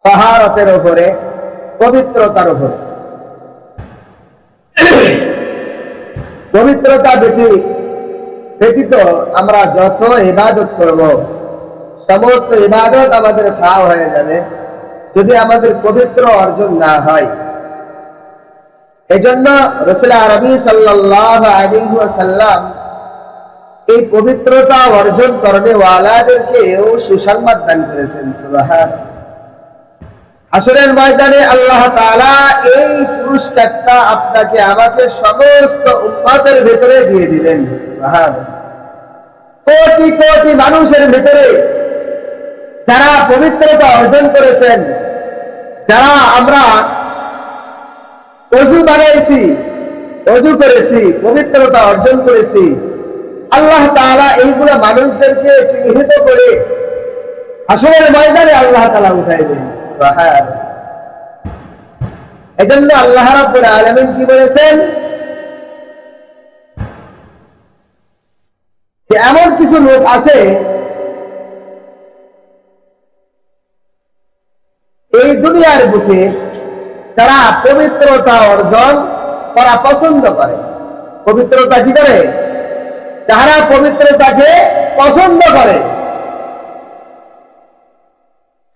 তাহারাতের উপরে, পবিত্রতার উপরে। পবিত্রতা ব্যতীত আমরা যত ইবাদত করব, সমস্ত ইবাদত আমাদের ফাও হয়ে যাবে যদি আমাদের পবিত্র অর্জন না হয়। এজন্য রাসূল আরবি সাল্লাল্লাহু আলাইহি ওয়াসাল্লাম এই পবিত্রতা অর্জন করবে ওয়ালাদেরকেও সুসংবাদ দান করেছেন। সুবহানাল্লাহ। হাসরের ময়দানে আল্লাহ তাআলা এই পুরস্কারটা আপনাকে আমাকে সমস্ত উম্মতের ভিতরে দিয়ে দিলেন। সুবহানাল্লাহ। কোটি কোটি মানুষের ভিতরে যারা পবিত্রতা অর্জন করেছেন, যারা আমরা ওযু বানাইছি, ওযু করেছি, পবিত্রতা অর্জন করেছি, আল্লাহ তাআলা এইগুলো মানুষদেরকে চিহ্নিত করে হাসরের ময়দানে আল্লাহ তাআলা উঠাই দেন। সুবহানাল্লাহ। এজন্য আল্লাহ রাব্বুল আলামিন কি বলেছেন যে এমন কিছু লোক আছে এই দুনিয়ার বুকে যারা পবিত্রতা অর্জন করা পছন্দ করে। পবিত্রতা কি করে? যারা পবিত্রতাকে পছন্দ করে।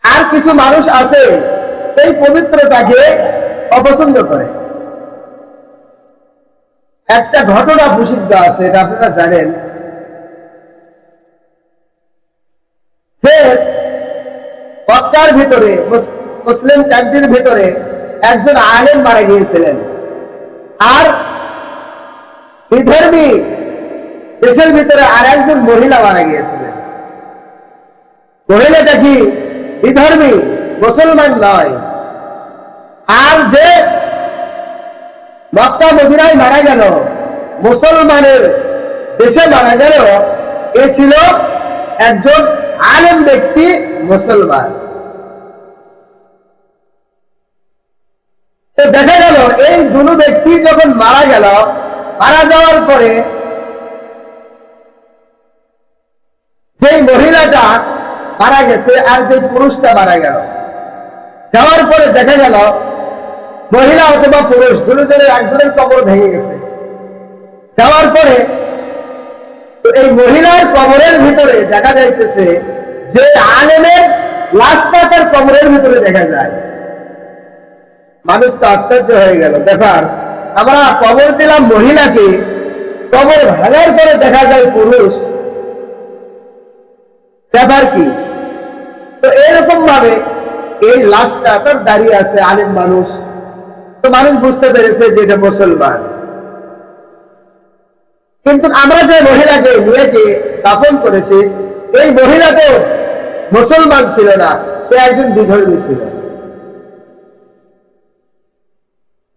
আর কিছু মানুষ আছে এই পবিত্রতাকে অপছন্দ করে। একটা ঘটনা প্রসিদ্ধ আছে, এটা আপনারা জানেন যে মক্কার ভিতরে, মুসলিম কান্ট্রির ভিতরে একজন আলেম মারা গিয়েছিলেন, আর বিধর্মী দেশের ভিতরে আর একজন মহিলা মারা গিয়েছিলেন। মহিলাটা কি বিধর্মী, মুসলমান নয়। আর যে মক্কা মদিনায় মারা গেল, মুসলমানের দেশে মারা গেল, এ ছিল একজন আলেম ব্যক্তি, মুসলমান। তো দেখা গেল এই দুটো ব্যক্তি যখন মারা গেল, মারা যাওয়ার পরে যে মহিলাটা মারা গেছে আর যে পুরুষটা মারা গেল, যাওয়ার পরে দেখা গেল মহিলা অথবা পুরুষ দুজনের একজনের কবর ভেঙে গেছে। যাওয়ার পরে এই মহিলার কবরের ভিতরে দেখা যাইতেছে যে আলেমের লাশটা তার কবরের ভিতরে দেখা যায়। মানুষ তো আশ্চর্য হয়ে গেল, ব্যাপার আমরা কবর দিলাম মহিলাকে, কবর ভাঙার পরে দেখা যায় পুরুষ, ব্যাপার কি? তো এরকম ভাবে এই লাশটা তার দাঁড়িয়ে আছে আলেম মানুষ। তো মানুষ বুঝতে পেরেছে যে এটা মুসলমান। কিন্তু আমরা যে মহিলাকে, মেয়েকে দাফন করেছি, এই মহিলা তো মুসলমান ছিল না, সে একজন বিধর্মী ছিল।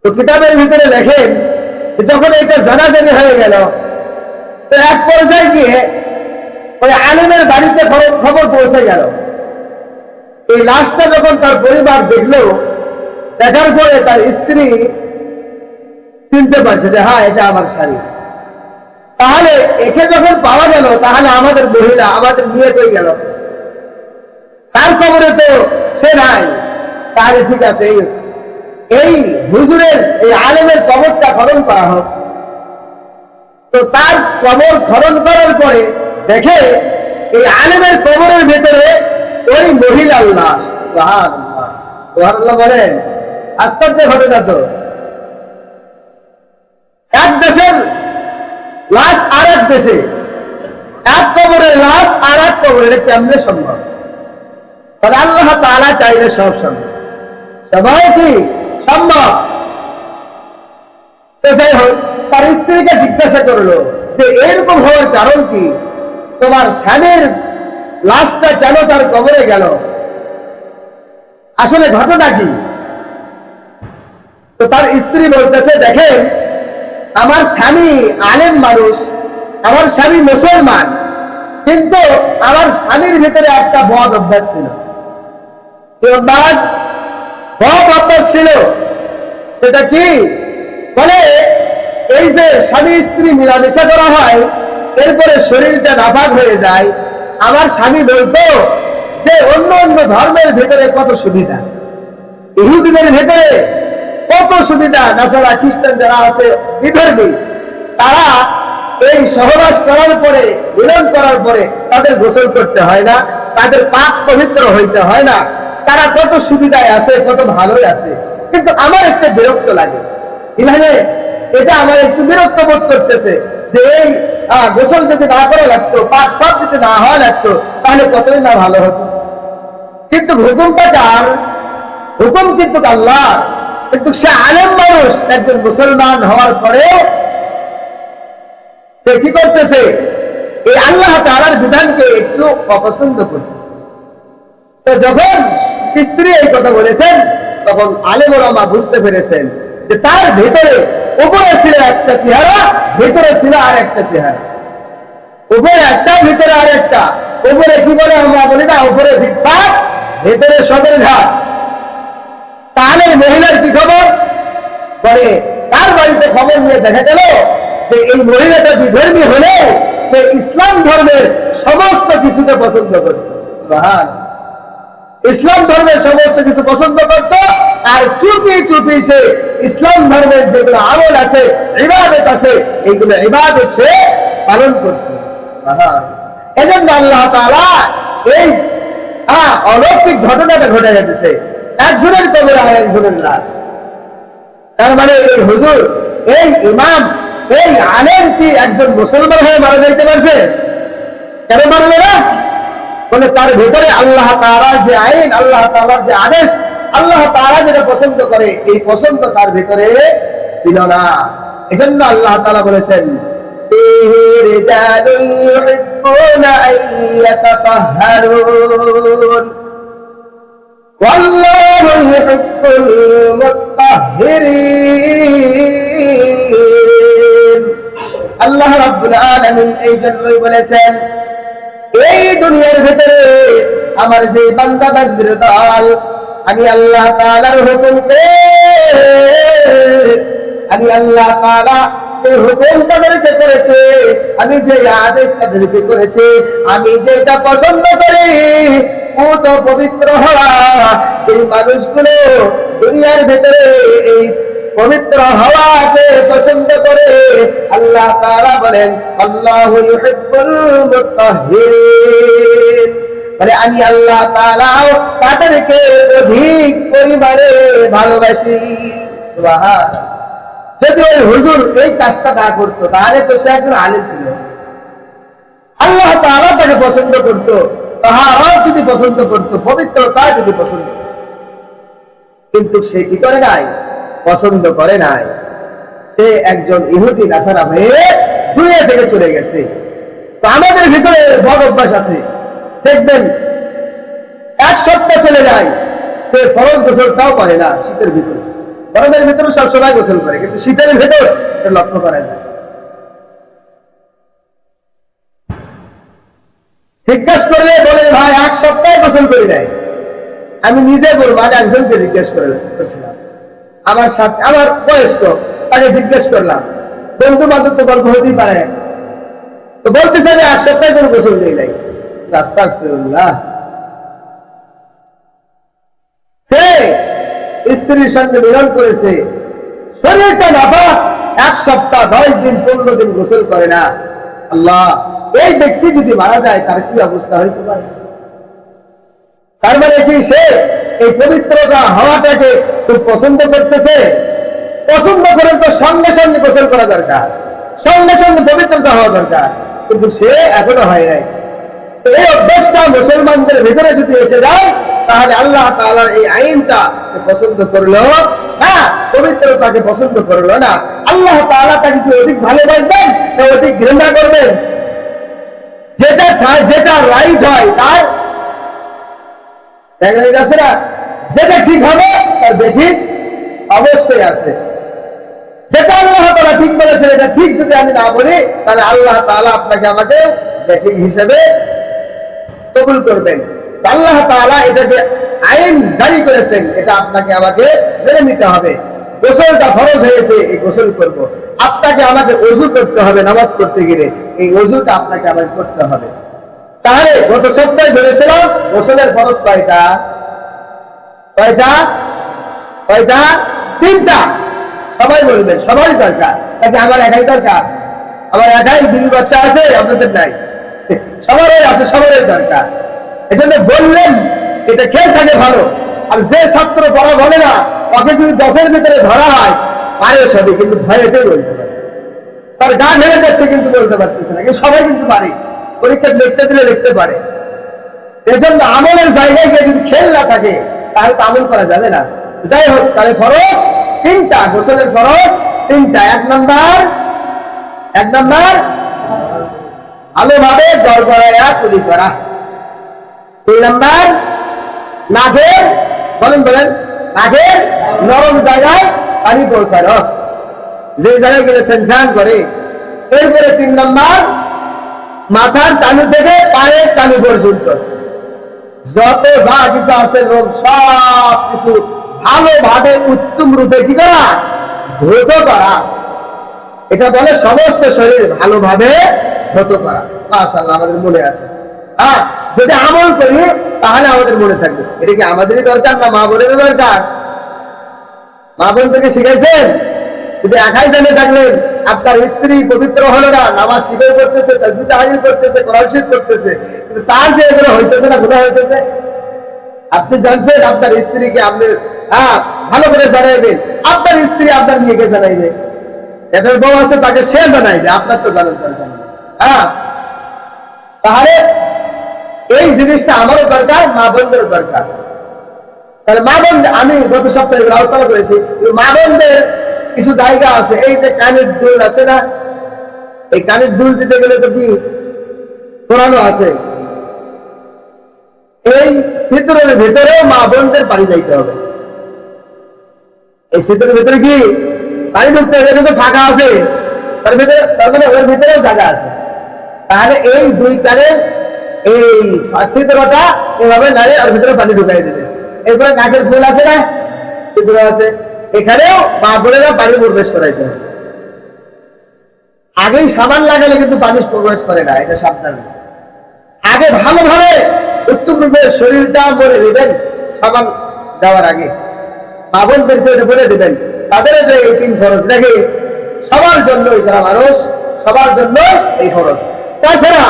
তো কিতাবের ভিতরে লেখেন যখন এটা জানাজানি হয়ে গেল, তো এক পর্যায়ে গিয়ে ওই আলেমের বাড়িতে খবর পৌঁছে গেল। এই লাশটা যখন তার পরিবার দেখলো, দেখার পরে তার স্ত্রী চিনতে পারছে যে হ্যাঁ এটা আমার স্বামী। তাহলে একে যখন পাওয়া গেল, তাহলে আমাদের মহিলা, আমাদের বিয়ে হয়ে গেল, তার কবরে তো সে নাই। তাহলে ঠিক আছে, এই হুজুরের, এই আলেমের কবরটা খনন করা হোক। তো তার কবর খনন করার পরে দেখে এই আলেমের কবরের ভেতরে ওই মহিলার লাশ। সুবহানাল্লাহ, সুবহানাল্লাহ বলেন। আশ্চর্য ঘটনা তো। এক দেশের লাশ আর এক দেশে, এক কবরের লাশ আর এক কবরে, এটা কেমনে সম্ভব? তবে আল্লাহ তাআলা চাইলে সব সম্ভব। সবাই কি সম্ভব? তো যাই হোক, তার স্ত্রীকে জিজ্ঞাসা করলো যে এরকম হওয়ার কারণ কি? তোমার স্বামীর লাশটা কেন তার কবরে গেল? আসলে ঘটনা কি? তো তার স্ত্রী বলতেছে, দেখেন আমার স্বামী আলেম মানুষ, আমার স্বামী মুসলমান, কিন্তু আমার স্বামীর ভিতরে একটা বদ অভ্যাস ছিল। বদ অভ্যাস ছিল, সেটা কি? বলে এই যে স্বামী স্ত্রী মিলামেশা করা হয়, এরপরে শরীরটা নাপাক হয়ে যায়। আমার স্বামী বলতো যে অন্য অন্য ধর্মের ভিতরে কত সুবিধা, ইহুদিদের ভেতরে কত সুবিধা, নাসারা খ্রিস্টান যারা আছে বিধর্মী, তারা এই সহবাস করার পরে, মিলন করার পরে তাদের গোসল করতে হয় না, তাদের পাক পবিত্র হইতে হয় না। তারা কত সুবিধায় আছে, কত ভালোই আছে। কিন্তু আমার একটা বিরক্ত লাগে, ইলাহে এটা আমার একটু বিরক্ত বোধ করতেছে যে এই গোসল যদি না করা লাগতো, পাক সাফ যদি না হওয়া লাগতো, তাহলে কতই না ভালো হতো। কিন্তু হুকুমটা কার? হুকুম কিন্তু আল্লাহ। কিন্তু সে আলেম মানুষ, একজন মুসলমান হওয়ার পরে সে কি করতেছে? এই আল্লাহ তাআলার বিধানকে একটু অপছন্দ করতেছে। তো যখন স্ত্রী এই কথা বলেছেন, তখন আলেম ওলামা বুঝতে পেরেছেন যে তার ভেতরে, উপরে ছিল একটা চেহারা, ভেতরে ছিল আর একটা চেহারা। উপরে একটা, ভিতরে আর একটা। উপরে কি বলে আমরা বলি না, উপরে ভিক্ষাট, ভেতরে সদর ঘাট। তাহলে মহিলার কি খবর? বলে তার বাড়িতে খবর নিয়ে দেখা গেল যে এই মহিলাটা বিধর্মী হলেও সে ইসলাম ধর্মের সমস্ত কিছুকে পছন্দ করত। ইসলাম ধর্মের সমস্ত কিছু পছন্দ করত, আর চুপি চুপি সে ইসলাম ধর্মের যেগুলো আমল আছে, ইবাদত আছে, এইগুলো ইবাদত সে পালন করত। এজন্য আল্লাহ তাআলা এই অলৌকিক ঘটনাটা ঘটে যাচ্ছে, একজনের কবরে আর একজনের লাশ। তার মানে এই হুজুর, এই ইমাম, এই আলেম কি একজন মুসলমান হয়ে মারা যাইতে পারছে? কেন মারবে না? বলে তার ভেতরে আল্লাহ তাআলার যে আইন, আল্লাহ তাআলার যে আদেশ, আল্লাহ তাআলা যেটা পছন্দ করে, এই পছন্দ তার ভেতরে ছিল না। এজন্য আল্লাহ তাআলা বলেছেন, আল্লাহ রাব্বুল আলামিন এই জন্যই বলেছেন, এই দুনিয়ার ভিতরে আমার যে বান্দা বান্দির দল, আমি আল্লাহ তাআলার হুকুমকে, আমি আল্লাহ তাআলা যে হুকুম তাদেরকে করেছে, আমি যে আদেশ তাদেরকে করেছে, আমি যেটা পছন্দ করি ও তো পবিত্র হওয়া। এই মানুষগুলো দুনিয়ার ভিতরে এই পবিত্র হওয়াকে পছন্দ করে। আল্লাহ তাআলা বলেন, আল্লাহু ইউহিব্বুল মুত্তাহহিরিন, বলে আমি আল্লাহ তাআলা তাদেরকে অধিক পরিমাণে ভালোবাসি। সুবহানাল্লাহ। যদি ওই হুজুর এই কাজটা না করতো, তাহলে তো সে একজন আলেম ছিল, আল্লাহ তাআলা তাকে পছন্দ করতো, তাহার যদি পছন্দ করতো, পবিত্রতা যদি পছন্দ করতো। কিন্তু সে কি করে নাই? পছন্দ করে নাই। সে একজন ইহুদি নাসারা হয়ে দুনিয়া থেকে চলে গেছে। তো আমাদের ভিতরে বড় অভ্যাস আছে, দেখবেন এক সপ্তাহ চলে যায়, সে ফরজ গোসলটাও করে না। শীতের ভিতরে, গরমের ভিতরে সবসময় গোসল করে, কিন্তু শীতের ভেতর লক্ষ্য করে না। জিজ্ঞাসা করলে বলে, ভাই এক সপ্তাহে গোসল করি নাই। আমি নিজে বলবো, আমি একজনকে জিজ্ঞেস করেছিলাম, আমার সাথে, আমার বয়স্ক, তাকে জিজ্ঞেস করলাম, বন্ধু বান্ধব তো গল্প হতেই পারে, তো বলতেছে যে এক সপ্তাহে কোনো গোসল নেই নাই। আস্তাগফিরুল্লাহ। সে স্ত্রীর সঙ্গে মিলন করেছে, শরীরটা নাপাক, এক সপ্তাহ 10 দিন 15 দিন গোসল করে না। আল্লাহ, এই ব্যক্তি যদি মারা যায় তার কি অবস্থা হইতে পারে? তার মানে কি সে এই পবিত্রতা হওয়াটাকে খুব পছন্দ করতেছে? পছন্দ করেন তো সঙ্গে সঙ্গে গোসল করা দরকার, সঙ্গে সঙ্গে পবিত্রতা হওয়া দরকার, কিন্তু সে এখনো হয় নাই। এই অভ্যাসটা মুসলমানদের ভিতরে যদি এসে যায়, তাহলে আল্লাহ তাআলার এই আইনটা পছন্দ করলো না, পবিত্রতাকে পছন্দ করলো না। আল্লাহ তাআলা তাকে কি অধিক ভালোবাসবেন না অধিক ঘৃণা করবেন? যেটা রাইট হয় তার আছে না, যেটা ঠিক হবে তার বেঠিক অবশ্যই আছে। যেটা আল্লাহ তাআলা ঠিক বলেছেন, এটা ঠিক যদি আমি না বলি, তাহলে আল্লাহ তাআলা আপনাকে আমাকে বেঠিক হিসেবে কবুল করবেন। আল্লাহ তাআলা এটাকে আইন জারি করেছেন, এটা আপনাকে আমাকে মেনে নিতে হবে। গোসলটা ফরজ হয়েছে, এই গোসল করব। আপনাকে আমাকে ওযু করতে হবে, নামাজ পড়তে গেলে এই ওযুটা আপনাকে আমাকে করতে হবে। তাহলে গত সপ্তাহে ধরেছিলাম গোসলের ফরজ কয়টা? কয়টা? তিনটা। সবাই বলবেন সবাই দরকার, নাকি আমার একাই দরকার? আমার একাই বিবি বাচ্চা আছে, আপনাদের নাই? সবারই আছে, সবারই দরকার। এজন্য বললেন এটা খেয়ে থাকে ভালো। আর যে ছাত্র পড়া বলে না, ওকে যদি 10-এর ভিতরে ধরা হয় পারে সবই, কিন্তু ভয়েতেই বলতে পারে। তার গা ভেঙে যাচ্ছে কিন্তু বলতে পারতেছে না। কিন্তু সবাই কিন্তু পারে, পরীক্ষা লিখতে দিলে লিখতে পারে। এজন্য আমলের জায়গায় গিয়ে যদি খেল না থাকে তাহলে তো আমল করা যাবে না। যাই হোক, তাহলে ফরজ তিনটা, গোসলের ফরজ তিনটা। এক নাম্বার ভালোভাবে গড়গড়াইয়া কুলি করা। 2 নাম্বার নাকের বলেন নাকের নরম জায়গায় পানি পৌঁছানো, যে জায়গায় গেলে সেন্সান করে। এরপরে 3 নাম্বার মাথার তালু থেকে পায়ের তালু পর্যন্ত যত যা কিছু আছে রোগ সব কিছু ভালোভাবে উত্তম রূপে কি করা? ধৌত করা। এটা বলে সমস্ত শরীর ভালোভাবে ধৌত করা। মাশাআল্লাহ, আমাদের মনে আছে। হ্যাঁ, যদি আমল করি তাহলে আমাদের মনে থাকবে। এটা কি আমাদেরই দরকার না মা বোনেরও দরকার? মা বোন থেকে শিখাইছেন? যদি একাই জানে থাকলেন, আপনার স্ত্রী পবিত্র হলো না, নামাজ ঠিকই করতেছে, তাসবিহ তাহলিল করতেছে, কোরআন শরীফ করতেছে, কিন্তু তার যে এগুলো হইতেছে না, গুনাহ হইতেছে। আপনি জানছেন আপনার স্ত্রীকে আপনি ভালো করে জানাইবেন, আপনার স্ত্রী আপনার মেয়েকে জানাইবে। এটার বউ আছে তাকে সে জানাইবে, আপনার তো জানার দরকার নেই। তাহলে এই জিনিসটা আমারও দরকার, মা বোনদেরও দরকার। তাহলে মা বোন, আমি গত সপ্তাহে আলোচনা করেছি, মা বোনদের কিছু জায়গা আছে। এই যে কানের দুল আছে না, এই কানের দুল দিতে গেলে তো কি কোরআনও আছে। এই ছিদ্রের ভেতরেও মা বোনদের পানি যাইতে হবে। এই ছিদ্রের ভেতরে কি পানি ঢুকতে হবে? কিন্তু ফাঁকা আছে, তার ভিতরে, তার মানে ওর ভিতরেও জায়গা আছে। তাহলে এই 2 কানের এই ছিদ্রটা এভাবে নাড়ে ওর ভিতরে পানি ঢুকাই দেবে। এরপরে নাকের ফুল আছে না, ছিদ্র আছে, এখানেও মা বোনেরা পানি প্রবেশ করাইতে হবে। আগেই সাবান লাগালে কিন্তু পানি প্রবেশ করে না, এটা সাবধান। আগে ভালোভাবে উত্তম রূপে শরীরটা বলে দিবেন সাবান দেওয়ার আগে। মা বোনদেরকে এটা বলে দিবেন, তাদের যে এই 3 ফরজ নাকি সবার জন্য, যারা মানুষ সবার জন্য এই ফরজ। তাছাড়া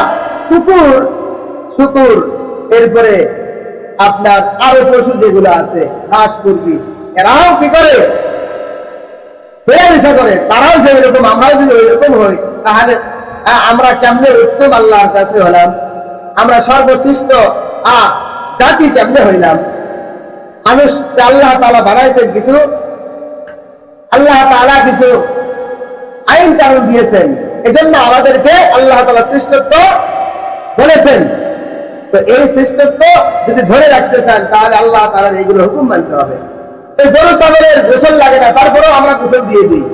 কুকুর, শুকুর, এরপরে আপনার আরো পশু যেগুলো আছে, হাঁস মুরগি, এরাও কি করে? বেয়ারিশা করে। তারাও যে এরকম, আমরাও যদি ওইরকম হই তাহলে আমরা কেমনে উত্তম আল্লাহর কাছে হলাম? আমরা সর্বশ্রেষ্ঠ জাতি কেমনে হইলাম? মানুষ আল্লাহ তাআলা বানাইছেন কিছু, আল্লাহ তাআলা কিছু আইন কানুন দিয়েছেন, এজন্য আমাদেরকে আল্লাহ তাআলা শ্রেষ্ঠত্ব বলেছেন। তো এই শ্রেষ্ঠত্ব যদি ধরে রাখতে চান তাহলে আল্লাহ তাআলার এইগুলো হুকুম মানতে হবে। এই গরু ছাগলের গোসল লাগে না, তারপরেও আমরা গোসল দিয়ে দিই,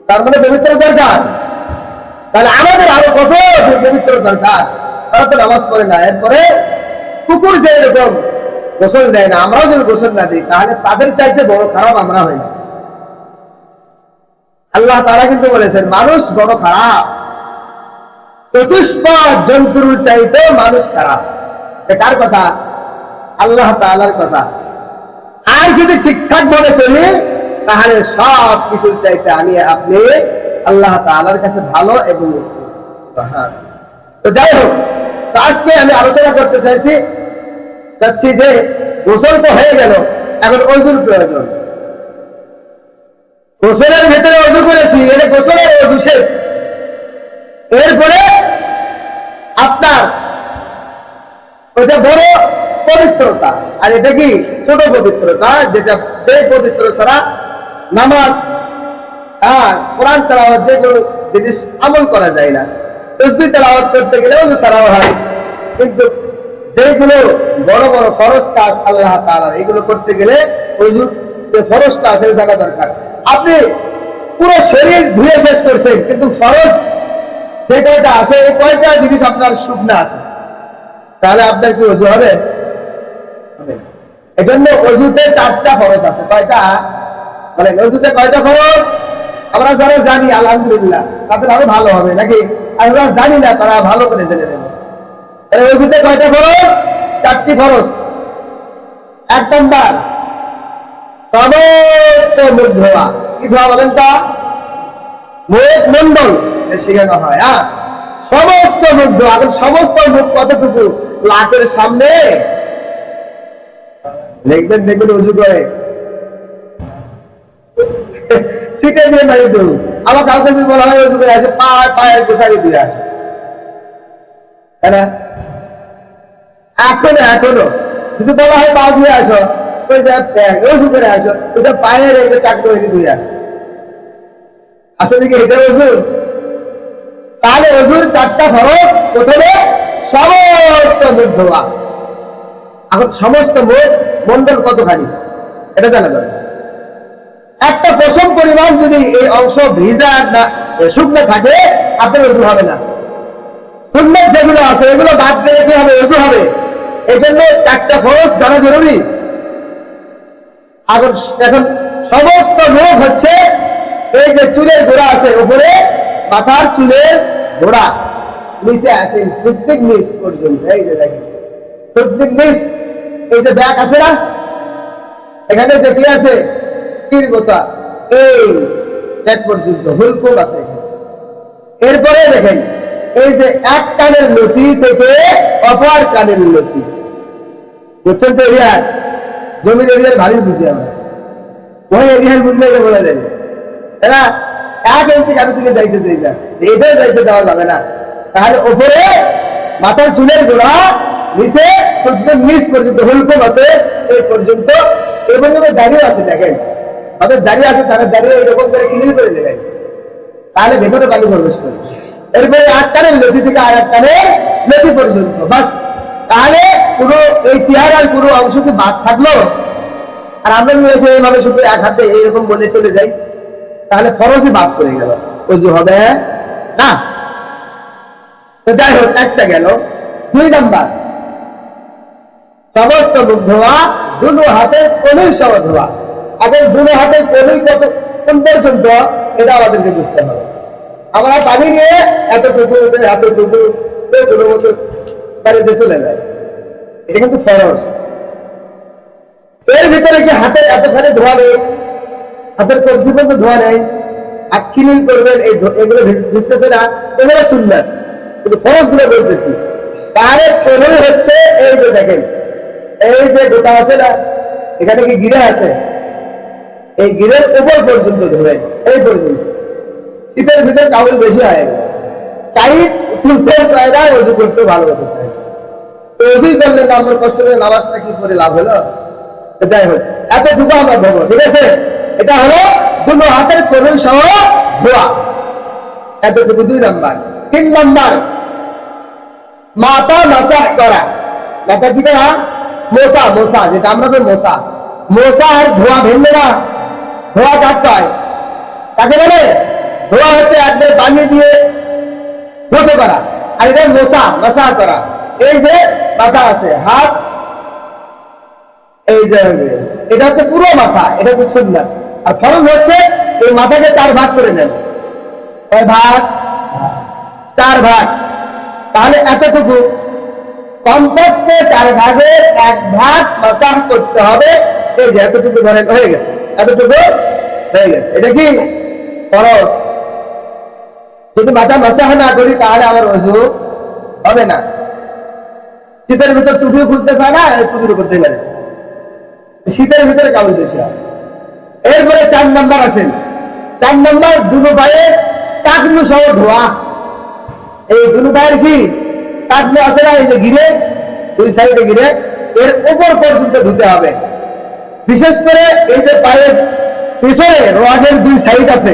তার মানে পবিত্র দরকার। তাহলে আমাদের আরো কত পবিত্র দরকার, তারা তো নামাজ পড়ে না। এরপরে কুকুর যে এরকম গোসল দেয় না, আমরাও যদি গোসল না দিই তাহলে তাদের চাইতে বড় খারাপ আমরা হই। আল্লাহ তাআলা কিন্তু বলেছেন মানুষ বড় খারাপ, চতুষ্পদ জন্তুর চাইতে মানুষ খারাপ। কার কথা? আল্লাহ তাআলার কথা। আর যদি ঠিকঠাক ভাবে চলি তাহলে সব কিছুর চাইতে আমি আপনি আল্লাহ তাআলার কাছে ভালো এবং তো যাই হোক, তো আজকে আমি আলোচনা করতে চাচ্ছি যে গোসল তো হয়ে গেল, এখন ওযুর প্রয়োজন। গোসলের ভেতরে ওযু করেছি, এটা গোসলের ওযু শেষ। এরপরে আপনার ওটা বড় পবিত্রতা, আর এটা কি ছোট পবিত্রতা, যেটা যে পবিত্র ছাড়া নামাজ, কোরআন তেলাওয়াত, যেগুলো জিনিস আমল করা যায় না। তাসবিহ তেলাওয়াত করতে গেলে ওযু ছাড়াও হয়, কিন্তু যেগুলো বড় বড় ফরজ কাজ আল্লাহ তাআলার, এগুলো করতে গেলে ওযু যে ফরজটা আছে জানা দরকার। আপনি পুরো শরীর ধুয়ে শেষ করছেন, কিন্তু ফরজ যে কয়টা আছে এই কয়টা জিনিস আপনার শুকনা আছে, তাহলে আপনার কি ওযু হবে? এজন্য ওযুতে 4টা ফরজ আছে। কয়টা? বলেন, ওযুতে কয়টা ফরজ? আমরা যারা জানি আলহামদুলিল্লাহ, তাদের আরো ভালো হবে, নাকি আমরা জানি না তারা ভালো করে জেনে নেবে। ওযুতে কয়টা ফরজ? 4টি ফরজ। 1 নাম্বার সমস্ত মুখ ধোয়া। কি ধোয়া বলেন তো? মুখ মন্ডল শেখানো হয়। সমস্ত মুখ ধোয়া। এখন সমস্ত মুখ কতটুকু? লাখের সামনে দেখবেন দেখবেন উজু করে সিটে দিয়ে বাড়ি দেবো। আমার কাউকে যদি বলা হয় উজু করে আসে, পায়ের গোছাই দিয়ে আসে, তাই না? এখনো যদি বলা হয় পা দিয়ে আসো, ওই যে উজু করে আসো, ওইটা পায়ের এই যে চাকরি হয়ে দিয়ে আসো। আসলে কি এটা অজুর? তাহলে অজুর 4টা ফরজ। প্রথমে সমস্ত মুখ ধোয়া। এখন সমস্ত মুখ মন্ডল কতখানি এটা জানা যাবে। একটা পশম পরিমাণ যদি এই অংশ ভিজা না শুকনো থাকে, আপনার অজু হবে না। সুন্নাত যেগুলো আছে এগুলো বাদ দিলে কি হবে? অজু হবে। এই জন্য 4টা ফরজ জানা জরুরি। এখন সমস্ত মুখ হচ্ছে এই যে চুলের গোড়া আছে উপরে, মাথার চুলের গোড়া নিচে আসে প্রত্যেক নিচ পর্যন্ত। এই যে দেখেন প্রত্যেক নিচ, এই যে ব্যাগ আছে না, এখানে যে কি আছে তীরবতা, এই ব্যাগ পর্যন্ত হুলকুম আছে। এরপরে দেখেন এই যে এক কানের লতি থেকে অপর কানের লতি, বুঝছেন তো? এরিয়ার জমির এরিয়ার ভারী বুঝি আমরা, ওই এরিয়ার বুঝলে এটা বলে দেবে। এরা 1 ইঞ্চি কারো থেকে যাইতে দেয় না, এটাও যাইতে দেওয়া যাবে না। তাহলে ওপরে মাথার চুলের গোড়া, নিচে প্রত্যেক নিচ পর্যন্ত হুলকুম আছে এই পর্যন্ত। এবং দাঁড়িয়ে আছে, দেখেন তাদের দাঁড়িয়ে আছে, তাদের দাঁড়িয়ে এরকম করে ক্লিন করে দেবেন, তাহলে ভেতরে পানি প্রবেশ করবে। এরপরে 8 কানের লতি থেকে আর 1 কানের লতি পর্যন্ত, বাস। তাহলে পুরো এই চেহারার পুরো অংশ কি বাদ থাকলো? আর আমরা নিয়েছে এইভাবে শুধু এক হাতে এইরকম বলে চলে যাই, তাহলে ফরজই বাদ করে গেল, অজু হবে না। তো যাই হোক, একটা গেল। 2 নাম্বার, সমস্ত মুখ ধোয়া, দুটো হাতের কনুই সহ ধোয়া। এখন দুটো হাতের কনুই কত কোন পর্যন্ত এটা আমাদেরকে বুঝতে হবে। আমরা পানি নিয়ে এতটুকু এতটুকু কোনো মতো বাড়িতে চলে যায়, এটা কিন্তু ফরজ। এর ভিতরে কি হাতের এতখানি ধোয়া নেই? হাতের কবজি পর্যন্ত ধোয়া নেই? হাত ক্লিন করবেন, এগুলো ভিজতেছে না, এগুলো সুন্নাত, কিন্তু ফরজ গুলো বলতেছি। তাহলে কনুই হচ্ছে এই যে দেখেন, এই যে গোটা আছে না, এখানে কি গিরে আছে, এই গিরের উপর পর্যন্ত ধরবেন, এই পর্যন্ত। শীতের ভিতরে কাউল বেশি হয়, টাইট তুলতে চায় না, অজু করতে ভালোবাসতে চায়। তো অজুই করলেন না, আমরা কষ্ট করে নামাজটা কি করে লাভ হলো? যাই হোক, এতটুকু আমরা ধরবো, ঠিক আছে? এটা হলো দুটো হাতের কনুই সহ ধোয়া, এতটুকু 2 নাম্বার। 3 নাম্বার, মাথা মাসাহ করা। মাথা কি করা? মোসা, মোসা, যেটা আমরা মোসা। মোসা আর ধোয়া ভিন্ন না। ধোয়া কাটতে হয়, তাকে বলে ধোয়া হচ্ছে একবার পানি দিয়ে ধুতে করা, আর এটা মোসা, মাসা করা। এই যে মাথা আছে, হাত, এই যে এটা হচ্ছে পুরো মাথা, এটা হচ্ছে সুন্নাত। আর ফরজ হচ্ছে এই মাথাকে 4 ভাগ করে নেন। কয় ভাগ? 4 ভাগ। তাহলে এতটুকু কমপক্ষে 4 ভাগের 1 ভাগ মাসাহ করতে হবে। এই যে এতটুকু ধরেন হয়ে গেছে, এতটুকু হয়ে গেছে, এটা কি ফরজ। যদি মাথা মাসাহ না করি তাহলে আমার ওযু হবে না। শীতের ভিতর টুপিও খুলতে চায় না, টুপির উপর দিয়ে লাগে, শীতের ভিতরে কাবুল বেশি হয়। এরপরে 4 নাম্বার আসেন। 4 নাম্বার, দুটো পায়ের টাকনু সহ ধোয়া। এই দুটো পায়ের কি টাকনু আছে না, এই যে গিরে, 2 সাইডে গিরে, এর উপর পর্যন্ত ধুতে হবে। বিশেষ করে এই যে পায়ের পিছনে রোয়াজের 2 সাইড আছে,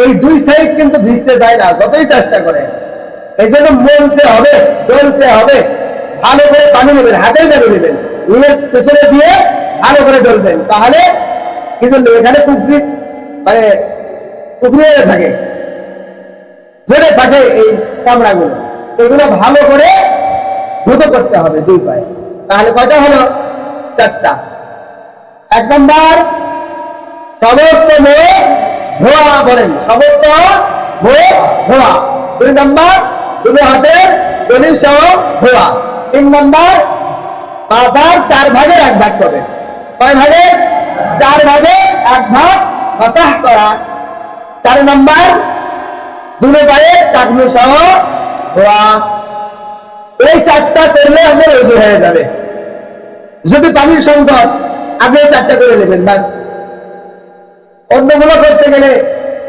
এই 2 সাইড কিন্তু ভিজতে যায় না যতই চেষ্টা করে। এই জন্য মলতে হবে, ডলতে হবে, ভালো করে পানি নেবেন, হাতেই পানি নেবেন, নিজের পেছনে দিয়ে ভালো করে ডলবেন। তাহলে কি জন্য এখানে পুকুরি মানে পুকুরিয়ে থাকে, ধরে থাকে এই চামড়াগুলো, এগুলো ভালো করে ধুতো করতে হবে 2 পায়ে। তাহলে কয়টা হলো? 4টা। 1 নাম্বার, সমস্ত মুখ ধোয়া, বলেন সমস্ত মুখ ধোয়া। 2 নাম্বার, দুটো হাতের কনুই সহ ধোয়া। 3 নাম্বার, মাথার 4 ভাগের 1 ভাগ করবে। কয় ভাগে? 4 ভাগে 1 ভাগ মাসাহ করা। 4 নম্বর দুনো পায়ে টাকনু সহ ধোয়া। এই 4টা করলে আমাদের ওযু হয়ে যাবে। যদি পানির সংকট, আগে 4টা করে নেবেন বাস। অন্যগুলো করতে গেলে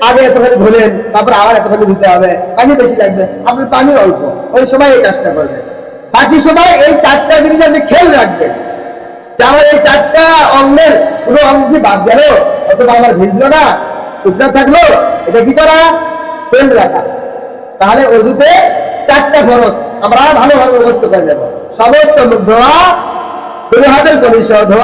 আগে এতখানি ধুলেন, তারপর আবার এতখানি ধুতে হবে, পানি বেশি লাগবে, আপনার পানি অল্প, ওই সময় এই কাজটা করবেন। বাকি সময় এই 4টা জিনিস আপনি খেয়াল রাখবেন যে আমার এই 4টা অঙ্গের পুরো অঙ্গ কি বাদ গেল অথবা আমার ভিজলো না, শুকনো থাকলো, এটা কি করা? খেয়াল রাখা। তাহলে ওযুতে 4টা ফরজ আমরা ভালোভাবে মুখস্থ করে নেব। সমস্ত মুখ ধোয়া, দুই হাতের কলি সহ ধোয়া।